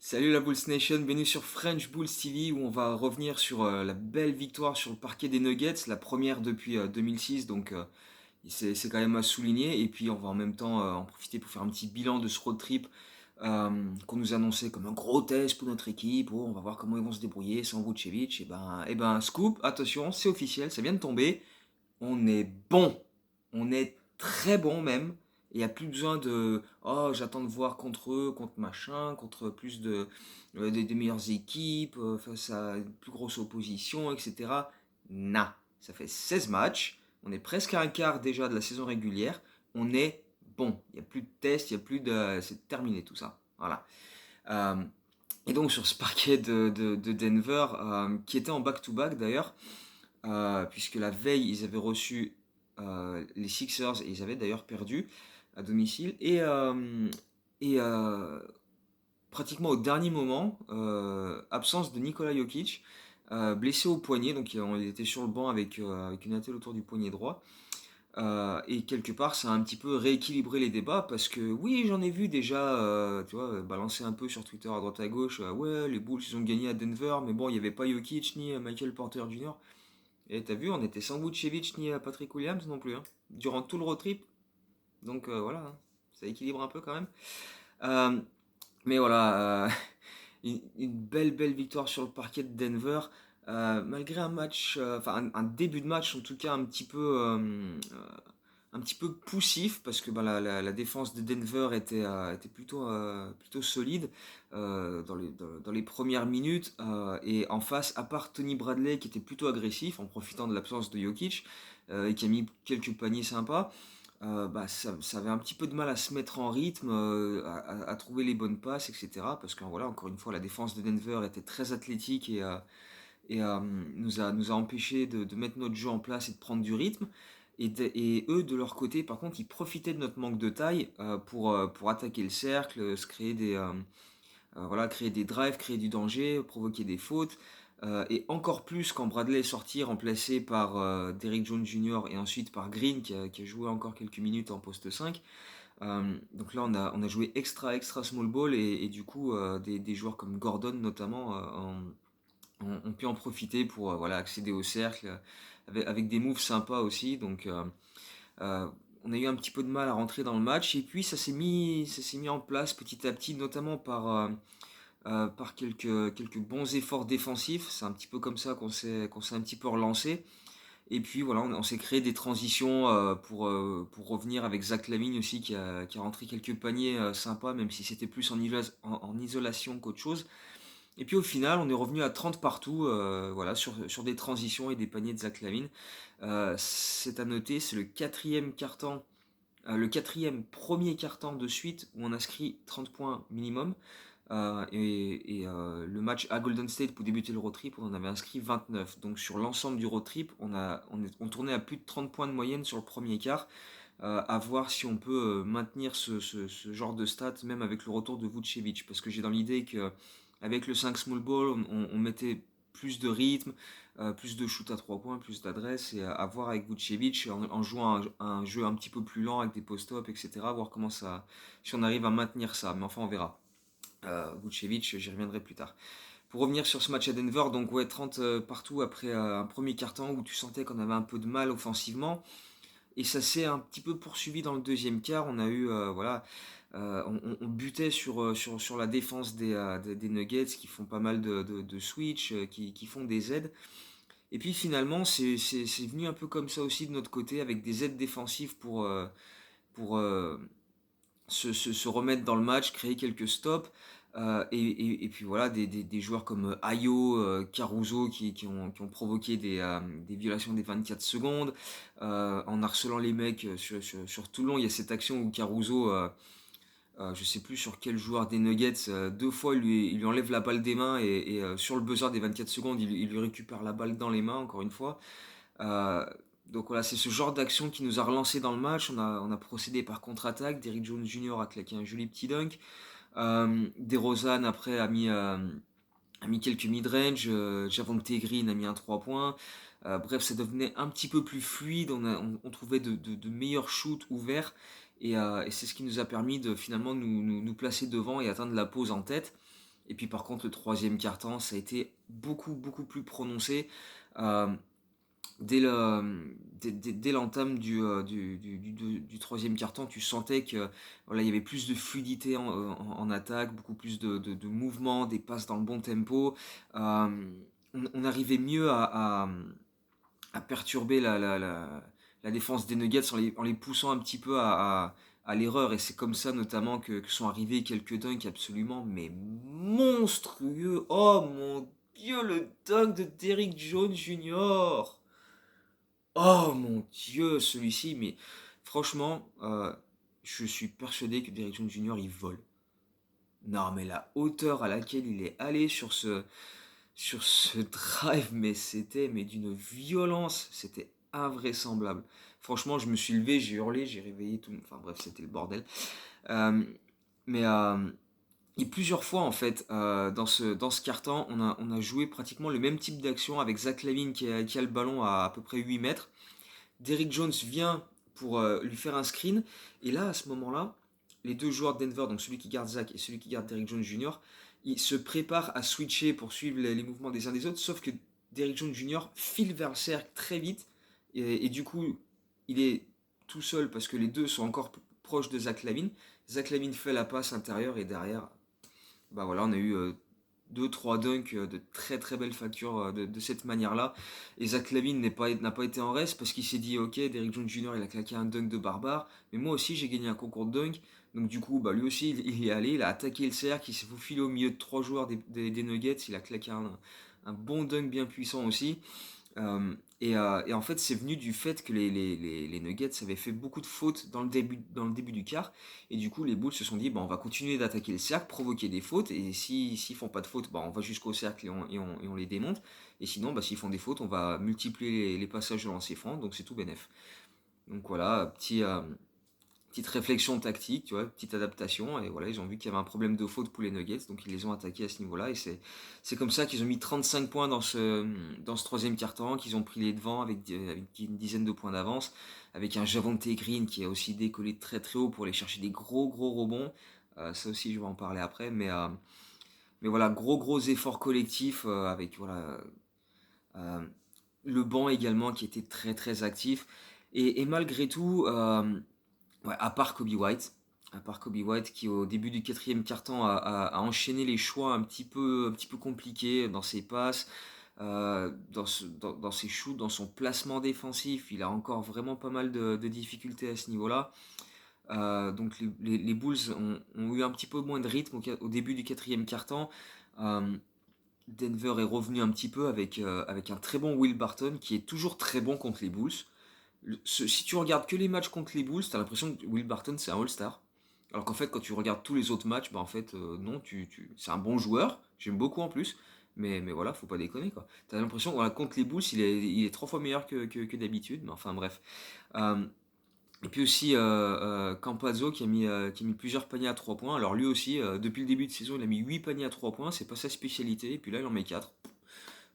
Salut la Bulls Nation, bienvenue sur French Bulls TV où on va revenir sur la belle victoire sur le parquet des Nuggets, la première depuis 2006, donc c'est quand même à souligner. Et puis on va en même temps en profiter pour faire un petit bilan de ce road trip qu'on nous annonçait comme un gros test pour notre équipe. Oh, on va voir comment ils vont se débrouiller sans Vucevic. Et ben, scoop, attention, c'est officiel, ça vient de tomber. On est bon. On est très bon même. Il n'y a plus besoin de oh, j'attends de voir contre eux, contre machin, contre plus des meilleures équipes, face à une plus grosse opposition, etc. Nah. Ça fait 16 matchs. On est presque à un quart déjà de la saison régulière. On est bon. Il n'y a plus de tests, il n'y a plus de. C'est terminé tout ça. Voilà. Euh, et donc sur ce parquet de Denver, qui était en back-to-back d'ailleurs, puisque la veille, ils avaient reçu les Sixers et ils avaient d'ailleurs perdu à domicile. Et pratiquement au dernier moment, absence de Nikola Jokic, blessé au poignet, donc il était sur le banc avec une attelle autour du poignet droit. Et quelque part, ça a un petit peu rééquilibré les débats parce que oui, j'en ai vu déjà, tu vois, balancer un peu sur Twitter à droite à gauche. Ouais, les Bulls ils ont gagné à Denver, mais bon, il n'y avait pas Jokic ni Michael Porter Jr. Et t'as vu, on était sans Vucevic ni Patrick Williams non plus, hein, durant tout le road trip. Donc voilà, hein, ça équilibre un peu quand même. Euh, mais voilà, une belle victoire sur le parquet de Denver. Malgré un match, enfin un début de match en tout cas un petit peu poussif parce que bah, la défense de Denver était plutôt solide dans les premières minutes. Et en face, à part Tony Bradley qui était plutôt agressif en profitant de l'absence de Jokic et qui a mis quelques paniers sympas, bah, ça avait un petit peu de mal à se mettre en rythme, à trouver les bonnes passes, etc. Parce que voilà, encore une fois, la défense de Denver était très athlétique et nous a empêché de mettre notre jeu en place et de prendre du rythme. Et eux, de leur côté, par contre, ils profitaient de notre manque de taille pour attaquer le cercle, voilà, créer des drives, créer du danger, provoquer des fautes. Et encore plus quand Bradley est sorti, remplacé par Derrick Jones Jr. et ensuite par Green qui a joué encore quelques minutes en poste 5. Donc là, on a joué extra small ball et du coup, des joueurs comme Gordon notamment ont pu en profiter pour voilà, accéder au cercle avec des moves sympas aussi. Donc euh, on a eu un petit peu de mal à rentrer dans le match et puis ça s'est mis en place petit à petit, notamment par quelques bons efforts défensifs. C'est un petit peu comme ça qu'on s'est un petit peu relancé. Et puis voilà, on s'est créé des transitions pour revenir avec Zach Lavine aussi qui a rentré quelques paniers sympas, même si c'était plus en isolation qu'autre chose. Et puis au final, on est revenu à 30 partout, voilà, sur des transitions et des paniers de Zach Lavine. C'est à noter, c'est le quatrième premier quart-temps de suite où on inscrit 30 points minimum. Le match à Golden State pour débuter le road trip, on en avait inscrit 29. Donc sur l'ensemble du road trip, on tournait à plus de 30 points de moyenne sur le premier quart. À voir si on peut maintenir ce genre de stats même avec le retour de Vucevic. Parce que j'ai dans l'idée qu'avec le 5 small ball, on mettait plus de rythme, plus de shoot à 3 points, plus d'adresse. Et à voir avec Vucevic en jouant un jeu un petit peu plus lent avec des post-up, etc. Voir comment ça, si on arrive à maintenir ça. Mais enfin, on verra. Vucevic, j'y reviendrai plus tard. Pour revenir sur ce match à Denver, donc ouais, 30 partout après un premier quart-temps où tu sentais qu'on avait un peu de mal offensivement. Et ça s'est un petit peu poursuivi dans le deuxième quart. On a eu, voilà, on butait sur la défense des Nuggets qui font pas mal de switch, qui font des aides. Et puis finalement, c'est venu un peu comme ça aussi de notre côté avec des aides défensives pour se remettre dans le match, créer quelques stops. Et puis voilà, des joueurs comme Ayo, Caruso qui ont provoqué des violations des 24 secondes en harcelant les mecs sur tout le long. Il y a cette action où Caruso, je sais plus sur quel joueur des Nuggets, deux fois il lui enlève la balle des mains et sur le buzzer des 24 secondes, il lui récupère la balle dans les mains encore une fois. Euh, donc voilà, c'est ce genre d'action qui nous a relancé dans le match. On a procédé par contre-attaque. Derrick Jones Jr. a claqué un joli petit dunk. DeRozan après a mis quelques mid-range. Javonte Green a mis un 3 points. Bref, ça devenait un petit peu plus fluide. On trouvait de meilleurs shoots ouverts. Et c'est ce qui nous a permis de finalement nous placer devant et atteindre la pause en tête. Et puis par contre, le troisième quart-temps, ça a été beaucoup, beaucoup plus prononcé. Euh, dès l'entame du troisième quart-temps, tu sentais que voilà, il y avait plus de fluidité en attaque, beaucoup plus de mouvements, des passes dans le bon tempo. On arrivait mieux à perturber la défense des Nuggets en les poussant un petit peu à l'erreur. Et c'est comme ça notamment que sont arrivés quelques dunks absolument mais monstrueux. Oh mon Dieu, le dunk de Derrick Jones Jr. Oh mon Dieu, celui-ci, mais franchement, je suis persuadé que Derrick Jones Jr. il vole. Non, mais la hauteur à laquelle il est allé sur ce drive, mais c'était mais d'une violence, c'était invraisemblable. Franchement, je me suis levé, j'ai hurlé, j'ai réveillé tout. Enfin bref, c'était le bordel. Euh, mais et plusieurs fois en fait, dans ce quart-temps, on a joué pratiquement le même type d'action avec Zach LaVine qui a le ballon à peu près 8 mètres. Derrick Jones vient pour lui faire un screen. Et là, à ce moment-là, les deux joueurs de Denver, donc celui qui garde Zach et celui qui garde Derrick Jones Jr., ils se préparent à switcher pour suivre les mouvements des uns des autres. Sauf que Derrick Jones Jr. file vers le cercle très vite. Et du coup, il est tout seul parce que les deux sont encore proches de Zach LaVine. Zach LaVine fait la passe intérieure et derrière, bah voilà, on a eu deux, trois dunks de très très belle facture de cette manière-là. Et Zach LaVine n'a pas été en reste parce qu'il s'est dit ok, Derrick Jones Jr. il a claqué un dunk de barbare, mais moi aussi j'ai gagné un concours de dunk. Donc du coup, bah, lui aussi il y est allé, il a attaqué le cercle, il s'est faufilé au milieu de trois joueurs des Nuggets, il a claqué un bon dunk bien puissant aussi. Et en fait, c'est venu du fait que les Nuggets avaient fait beaucoup de fautes dans le début du quart. Et du coup, les Bulls se sont dit, bah, on va continuer d'attaquer le cercle, provoquer des fautes. Et s'ils font pas de fautes, bah, on va jusqu'au cercle et on les démonte. Et sinon, bah, s'ils font des fautes, on va multiplier les passages de lancer franc. Donc c'est tout bénef. Donc voilà, petite réflexion tactique, tu vois, petite adaptation. Et voilà, ils ont vu qu'il y avait un problème de faute pour les Nuggets, donc ils les ont attaqués à ce niveau-là. Et c'est comme ça qu'ils ont mis 35 points dans ce troisième quart-temps, qu'ils ont pris les devants avec une dizaine de points d'avance, avec un Javonte Green qui a aussi décollé très très haut pour aller chercher des gros gros rebonds. Ça aussi, je vais en parler après. Mais voilà, gros gros efforts collectifs avec voilà, euh, le banc également qui était très très actif. Et malgré tout, ouais, à part Kobe White qui au début du quatrième quart-temps a enchaîné les choix un petit peu compliqués dans ses passes, dans ses shoots, dans son placement défensif, il a encore vraiment pas mal de difficultés à ce niveau-là. Donc les Bulls ont eu un petit peu moins de rythme au début du quatrième quart-temps. Euh, Denver est revenu un petit peu avec un très bon Will Barton qui est toujours très bon contre les Bulls. Si tu regardes que les matchs contre les Bulls, t'as l'impression que Will Barton c'est un All-Star. Alors qu'en fait, quand tu regardes tous les autres matchs, bah en fait, non, c'est un bon joueur, j'aime beaucoup en plus, mais voilà, faut pas déconner quoi. T'as l'impression que voilà, contre les Bulls, il est 3 fois meilleur que d'habitude, mais enfin bref. Euh, et puis aussi Campazzo qui a mis plusieurs paniers à 3 points. Alors lui aussi, depuis le début de saison, il a mis 8 paniers à 3 points, c'est pas sa spécialité, et puis là il en met 4.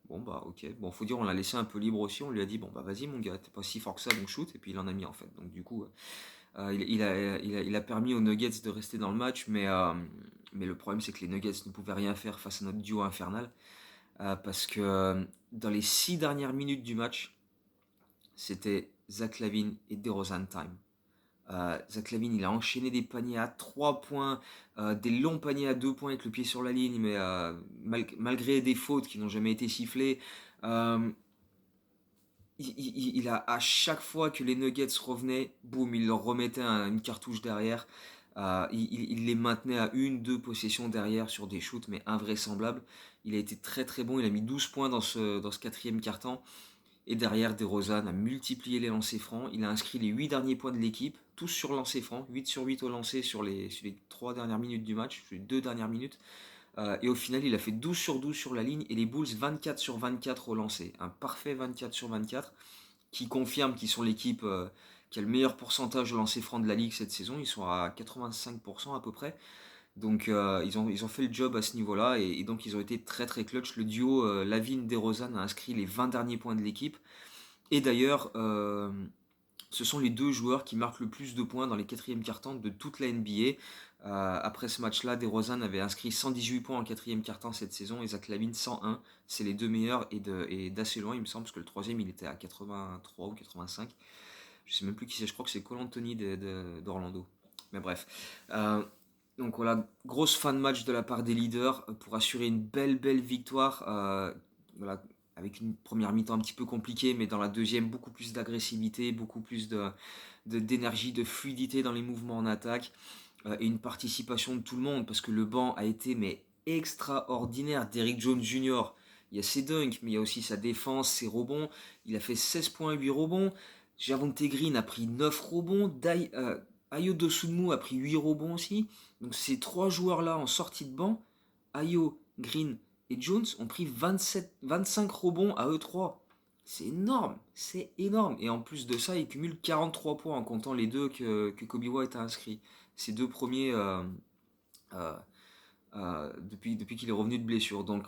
Bon bah ok, bon faut dire on l'a laissé un peu libre aussi, on lui a dit bon bah vas-y mon gars, t'es pas si fort que ça donc shoot, et puis il en a mis en fait. Donc du coup il a permis aux Nuggets de rester dans le match, mais le problème c'est que les Nuggets ne pouvaient rien faire face à notre duo infernal, parce que dans les 6 dernières minutes du match, c'était Zach LaVine et DeRozan time. Zach LaVine, il a enchaîné des paniers à 3 points, des longs paniers à 2 points avec le pied sur la ligne, mais malgré des fautes qui n'ont jamais été sifflées. euh, il a à chaque fois que les Nuggets revenaient, boum, il leur remettait une cartouche derrière. Il les maintenait à une, deux possessions derrière sur des shoots, mais invraisemblables. Il a été très très bon. Il a mis 12 points dans ce quatrième quart-temps. Et derrière, DeRozan a multiplié les lancers francs. Il a inscrit les 8 derniers points de l'équipe, tous sur lancers francs. 8 sur 8 au lancer sur les 3 dernières minutes du match, sur les 2 dernières minutes. Et au final, il a fait 12 sur 12 sur la ligne et les Bulls 24 sur 24 au lancer. Un parfait 24 sur 24 qui confirme qu'ils sont l'équipe qui a le meilleur pourcentage de lancers francs de la ligue cette saison. Ils sont à 85% à peu près. Donc ils ont fait le job à ce niveau-là et donc ils ont été très très clutch. Le duo Lavine-DeRozan a inscrit les 20 derniers points de l'équipe. Et d'ailleurs, ce sont les deux joueurs qui marquent le plus de points dans les quatrièmes quart-temps de toute la NBA. Après ce match-là, DeRozan avait inscrit 118 points en quatrième quart-temps cette saison et Zach LaVine 101. C'est les deux meilleurs et d'assez loin, il me semble, parce que le troisième, il était à 83 ou 85. Je sais même plus qui c'est, je crois que c'est Cole Anthony d'Orlando. Mais bref. Euh, donc voilà, grosse fin de match de la part des leaders pour assurer une belle victoire. Voilà, avec une première mi-temps un petit peu compliquée, mais dans la deuxième, beaucoup plus d'agressivité, beaucoup plus d'énergie, de fluidité dans les mouvements en attaque et une participation de tout le monde parce que le banc a été mais extraordinaire. Derrick Jones Jr., il y a ses dunks, mais il y a aussi sa défense, ses rebonds. Il a fait 16 points, 8 rebonds. Javonte Green a pris 9 rebonds. Ayo Dosunmu a pris 8 rebonds aussi. Donc ces trois joueurs-là en sortie de banc, Ayo, Green et Jones, ont pris 25 rebonds à eux trois. C'est énorme, c'est énorme. Et en plus de ça, ils cumulent 43 points en comptant les deux que Kobe White a inscrits. Ces deux premiers euh, depuis qu'il est revenu de blessure. Donc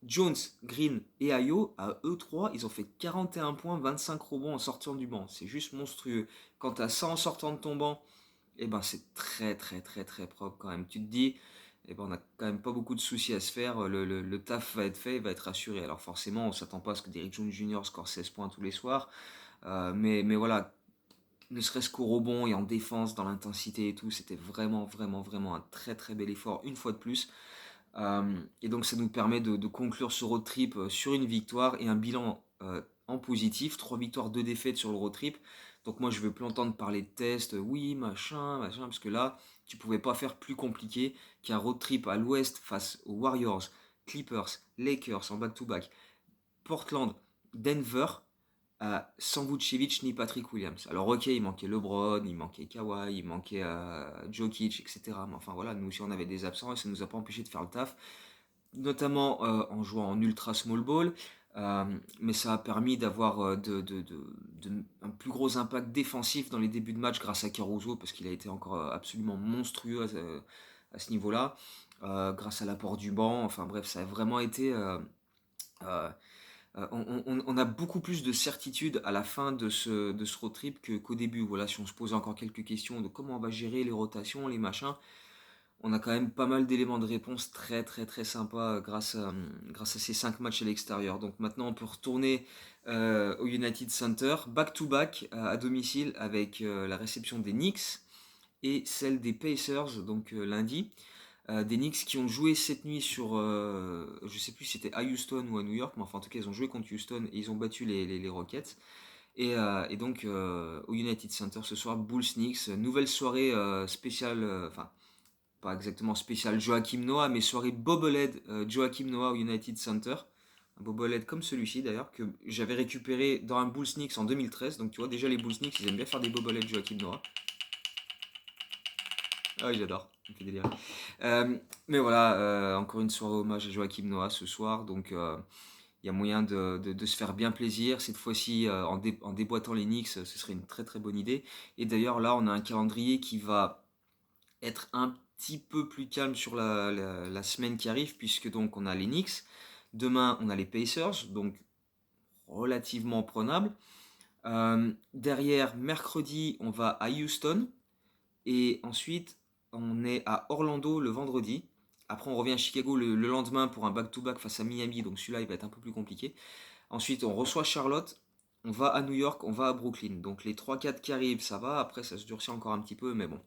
Jones, Green et Ayo, à eux trois, ils ont fait 41 points, 25 rebonds en sortant du banc. C'est juste monstrueux. Quand tu as ça en sortant de ton banc, eh ben c'est très propre quand même. Tu te dis, eh ben on n'a quand même pas beaucoup de soucis à se faire. Le taf va être fait, il va être assuré. Alors forcément, on s'attend pas à ce que Derrick Jones Jr. score 16 points tous les soirs. Mais voilà, ne serait-ce qu'au rebond et en défense, dans l'intensité et tout, c'était vraiment un très bel effort une fois de plus. Et donc ça nous permet de conclure ce road trip sur une victoire et un bilan en positif. 3 victoires, 2 défaites sur le road trip. Donc moi je veux plus entendre parler de tests, oui, machin, parce que là, tu pouvais pas faire plus compliqué qu'un road trip à l'ouest face aux Warriors, Clippers, Lakers en back-to-back, Portland, Denver, sans Vucevic ni Patrick Williams. Alors ok, il manquait LeBron, il manquait Kawhi, il manquait Jokic, etc. Mais enfin voilà, nous aussi on avait des absents et ça nous a pas empêché de faire le taf, notamment en jouant en ultra small ball. Mais ça a permis d'avoir un plus gros impact défensif dans les débuts de match grâce à Caruso, parce qu'il a été encore absolument monstrueux à ce niveau-là, grâce à l'apport du banc. Enfin bref, ça a vraiment été... euh, on a beaucoup plus de certitude à la fin de ce road trip qu'au début. Voilà, si on se pose encore quelques questions de comment on va gérer les rotations, les machins, on a quand même pas mal d'éléments de réponse très sympas grâce à ces 5 matchs à l'extérieur. Donc maintenant on peut retourner au United Center, back-to-back à domicile avec la réception des Knicks et celle des Pacers, donc lundi. Des Knicks qui ont joué cette nuit je sais plus si c'était à Houston ou à New York, mais enfin en tout cas ils ont joué contre Houston et ils ont battu les Rockets. Et donc au United Center ce soir, Bulls Knicks, nouvelle soirée spéciale, enfin pas exactement spéciale Joachim Noah, mais soirée Bobblehead Joachim Noah au United Center. Un Bobblehead comme celui-ci d'ailleurs, que j'avais récupéré dans un Bulls Knicks en 2013. Donc tu vois, déjà les Bulls Knicks ils aiment bien faire des Bobblehead Joachim Noah. Ah oui, j'adore, ça me fait délire. Mais voilà, encore une soirée hommage à Joachim Noah ce soir, donc il y a moyen de se faire bien plaisir. Cette fois-ci, en déboîtant les Knicks, ce serait une très bonne idée. Et d'ailleurs, là, on a un calendrier qui va être un petit peu plus calme sur la semaine qui arrive, puisque donc on a les Knicks. Demain, on a les Pacers, donc relativement prenable. Derrière, mercredi, on va à Houston. Et ensuite, on est à Orlando le vendredi. Après, on revient à Chicago le lendemain pour un back-to-back face à Miami. Donc celui-là, il va être un peu plus compliqué. Ensuite, on reçoit Charlotte. On va à New York, on va à Brooklyn. Donc les 3-4 qui arrivent, ça va. Après, ça se durcit encore un petit peu, mais bon.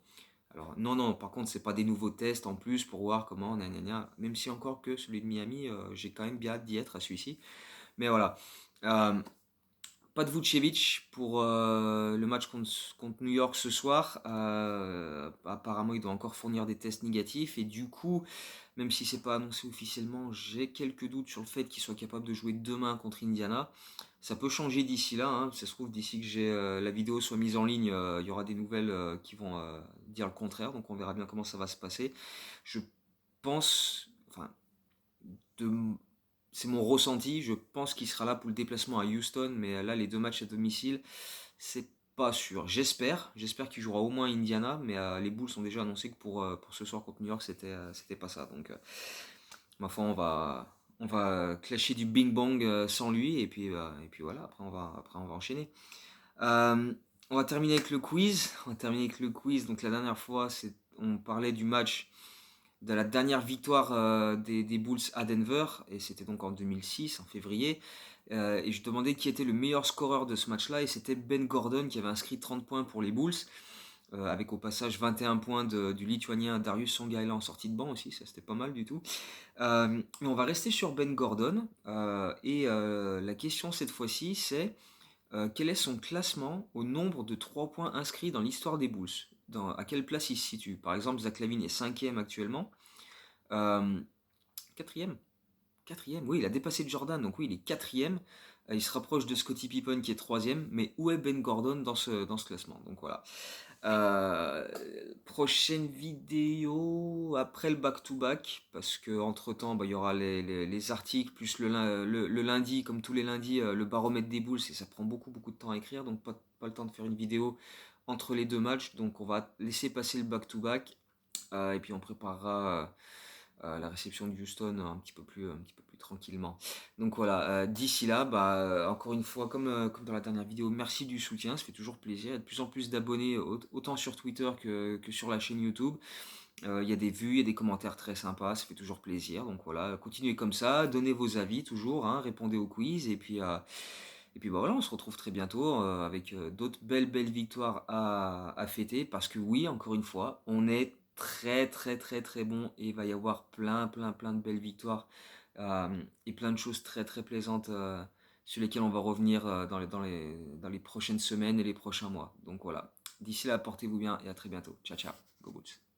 Alors, non, par contre, c'est pas des nouveaux tests en plus pour voir comment, même si encore que celui de Miami, j'ai quand même bien hâte d'y être à celui-ci. Mais voilà. Euh, Pas de Vucevic pour le match contre New York ce soir. Apparemment, il doit encore fournir des tests négatifs. Et du coup, même si c'est pas annoncé officiellement, j'ai quelques doutes sur le fait qu'il soit capable de jouer demain contre Indiana. Ça peut changer d'ici là. Hein. Ça se trouve, d'ici que la vidéo soit mise en ligne, il y aura des nouvelles qui vont dire le contraire. Donc on verra bien comment ça va se passer. Je pense, enfin, de c'est mon ressenti. Je pense qu'il sera là pour le déplacement à Houston, mais là, les deux matchs à domicile, c'est pas sûr. J'espère qu'il jouera au moins à Indiana, mais les Bulls ont déjà annoncé que pour ce soir contre New York, c'était pas ça. Donc, ma foi, on va clasher du Bing Bang sans lui, et puis voilà, après on va enchaîner. Euh, on va terminer avec le quiz. On va terminer avec le quiz. Donc, la dernière fois, on parlait du match de la dernière victoire des Bulls à Denver, et c'était donc en 2006, en février. Et je demandais qui était le meilleur scoreur de ce match-là, et c'était Ben Gordon qui avait inscrit 30 points pour les Bulls, avec au passage 21 points du Lituanien Darius Songaila en sortie de banc aussi, ça c'était pas mal du tout. Mais on va rester sur Ben Gordon, et la question cette fois-ci c'est quel est son classement au nombre de 3 points inscrits dans l'histoire des Bulls? À quelle place il se situe? Par exemple, Zach LaVine est cinquième actuellement. Euh, quatrième? Quatrième, oui, il a dépassé Jordan, donc oui, il est quatrième. Il se rapproche de Scottie Pippen qui est troisième, mais où est Ben Gordon dans ce classement? Donc voilà. Euh, Prochaine vidéo après le back-to-back, parce que entre temps, il y aura les articles, plus le lundi, comme tous les lundis, le baromètre des Bulls, et ça prend beaucoup, beaucoup de temps à écrire, donc pas le temps de faire une vidéo entre les deux matchs, donc on va laisser passer le back-to-back, et puis on préparera la réception de Houston un petit peu plus tranquillement. Donc voilà, d'ici là, encore une fois, comme dans la dernière vidéo, merci du soutien, ça fait toujours plaisir. Il y a de plus en plus d'abonnés, autant sur Twitter que sur la chaîne YouTube. Il y a des vues, il y a des commentaires très sympas, ça fait toujours plaisir. Donc voilà, continuez comme ça, donnez vos avis toujours, hein, répondez aux quiz, et puis voilà, on se retrouve très bientôt avec d'autres belles victoires à fêter, parce que oui, encore une fois, on est très très très très bon, et il va y avoir plein de belles victoires, et plein de choses très très plaisantes sur lesquelles on va revenir dans les prochaines semaines et les prochains mois. Donc voilà, d'ici là, portez-vous bien et à très bientôt. Ciao ciao, go Bulls.